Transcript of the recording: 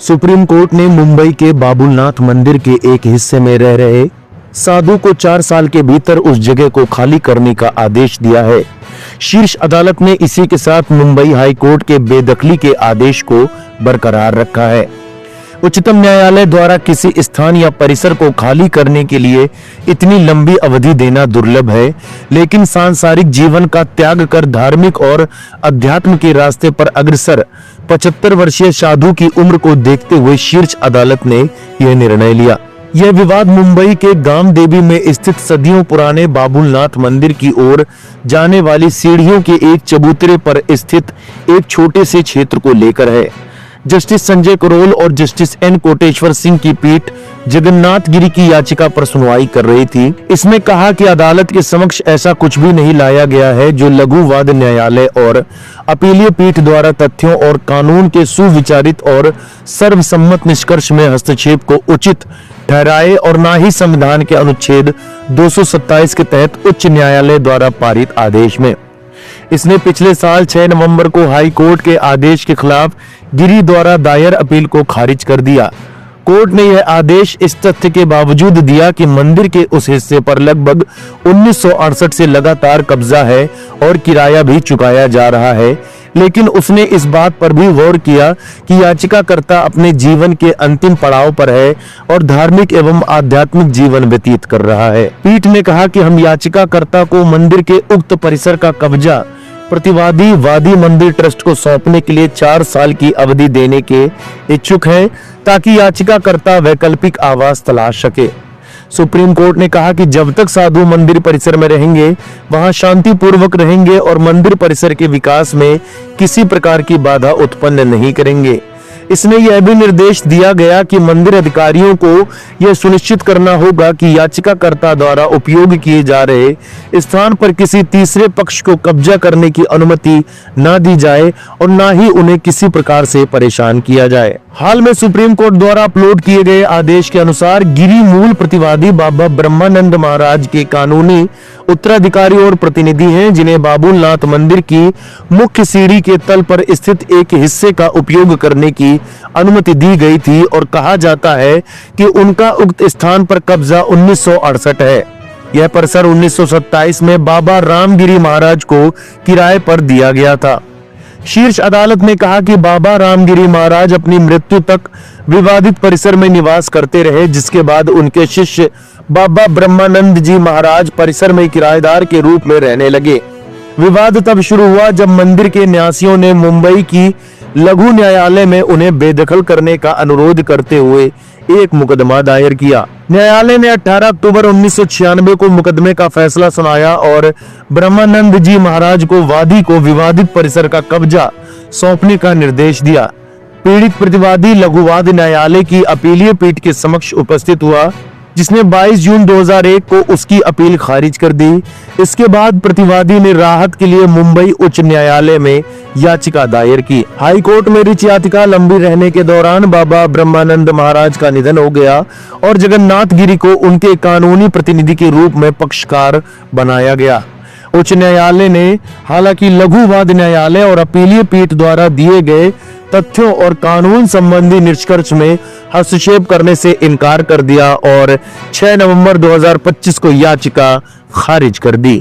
Supreme court ने मुंबई के बाबुलनाथ मंदिर के एक हिस्से में रह रहे साधु को 4 साल के भीतर उस जगह को खाली करने का आदेश दिया है। शीर्ष अदालत ने इसी के साथ मुंबई हाई कोर्ट के बेदखली के आदेश को बरकरार रखा है। उच्चतम न्यायालय द्वारा किसी स्थान या परिसर को खाली करने के लिए इतनी लंबी अवधि देना दुर्लभ है, लेकिन सांसारिक जीवन का त्याग कर धार्मिक और अध्यात्म के रास्ते पर अग्रसर 75 वर्षीय साधु की उम्र को देखते हुए शीर्ष अदालत ने यह निर्णय लिया। यह विवाद मुंबई के गामदेवी में स्थित सदियों पुराने बाबुलनाथ मंदिर की ओर जाने वाली सीढ़ियों के एक चबूतरे पर स्थित एक छोटे से क्षेत्र को लेकर है। जस्टिस संजय करोल और जस्टिस एन कोटेश्वर सिंह की पीठ जगन्नाथ गिरी की याचिका पर सुनवाई कर रही थी। इसमें कहा कि अदालत के समक्ष ऐसा कुछ भी नहीं लाया गया है जो लघुवाद न्यायालय और अपीलीय पीठ द्वारा तथ्यों और कानून के सुविचारित और सर्वसम्मत निष्कर्ष में हस्तक्षेप को उचित ठहराए और न ही संविधान के अनुच्छेद 227 के तहत उच्च न्यायालय द्वारा पारित आदेश में। इसने पिछले साल 6 नवंबर को हाई कोर्ट के आदेश के खिलाफ गिरी द्वारा दायर अपील को खारिज कर दिया। कोर्ट ने यह आदेश इस तथ्य के बावजूद दिया कि मंदिर के उस हिस्से पर लगभग 1968 से लगातार कब्जा है और किराया भी चुकाया जा रहा है, लेकिन उसने इस बात पर भी गौर किया कि याचिकाकर्ता अपने जीवन के अंतिम पड़ाव पर है और धार्मिक एवं आध्यात्मिक जीवन व्यतीत कर रहा है। पीठ ने कहा कि हम याचिकाकर्ता को मंदिर के उक्त परिसर का कब्जा प्रतिवादी वादी मंदिर ट्रस्ट को सौंपने के लिए 4 साल की अवधि देने के इच्छुक हैं, ताकि याचिकाकर्ता वैकल्पिक आवास तलाश सके। सुप्रीम कोर्ट ने कहा कि जब तक साधु मंदिर परिसर में रहेंगे, वहां शांतिपूर्वक रहेंगे और मंदिर परिसर के विकास में किसी प्रकार की बाधा उत्पन्न नहीं करेंगे। इसमें यह भी निर्देश दिया गया कि मंदिर अधिकारियों को यह सुनिश्चित करना होगा कि याचिकाकर्ता द्वारा उपयोग किए जा रहे स्थान पर किसी तीसरे पक्ष को कब्जा करने की अनुमति न दी जाए और न ही उन्हें किसी प्रकार से परेशान किया जाए। हाल में सुप्रीम कोर्ट द्वारा अपलोड किए गए आदेश के अनुसार गिरी मूल प्रतिवादी बाबा ब्रह्मानंद महाराज के कानूनी उत्तराधिकारी और प्रतिनिधि हैं, जिन्हें बाबुलनाथ मंदिर की मुख्य सीढ़ी के तल पर स्थित एक हिस्से का उपयोग करने की अनुमति दी गई थी और कहा जाता है कि उनका उक्त स्थान पर कब्जा 1968 है। यह परिसर 1927 में बाबा रामगिरी महाराज को किराए पर दिया गया था। शीर्ष अदालत ने कहा कि बाबा रामगिरी महाराज अपनी मृत्यु तक विवादित परिसर में निवास करते रहे, जिसके बाद उनके शिष्य बाबा ब्रह्मानंद जी महाराज परिसर में किराएदार के रूप में रहने लगे। विवाद तब शुरू हुआ जब मंदिर के न्यासियों ने मुंबई की लघु न्यायालय में उन्हें बेदखल करने का अनुरोध करते हुए एक मुकदमा दायर किया। न्यायालय ने 18 अक्टूबर 1996 को मुकदमे का फैसला सुनाया और ब्रह्मानंद जी महाराज को वादी को विवादित परिसर का कब्जा सौंपने का निर्देश दिया। पीड़ित प्रतिवादी लघुवाद न्यायालय की अपीलीय पीठ के समक्ष उपस्थित हुआ, जिसने 22 जून 2001 को उसकी अपील खारिज कर दी। इसके बाद प्रतिवादी ने राहत के लिए मुंबई उच्च न्यायालय में याचिका दायर की। हाई कोर्ट में रिच याचिका लंबी रहने के दौरान बाबा ब्रह्मानंद महाराज का निधन हो गया और जगन्नाथ गिरी को उनके कानूनी प्रतिनिधि के रूप में पक्षकार बनाया गया। उच्च न्यायालय ने हालांकि लघुवाद न्यायालय और अपीलीय पीठ द्वारा दिए गए तथ्यों और कानून संबंधी निष्कर्ष में हस्तक्षेप करने से इनकार कर दिया और 6 नवंबर 2025 को याचिका खारिज कर दी।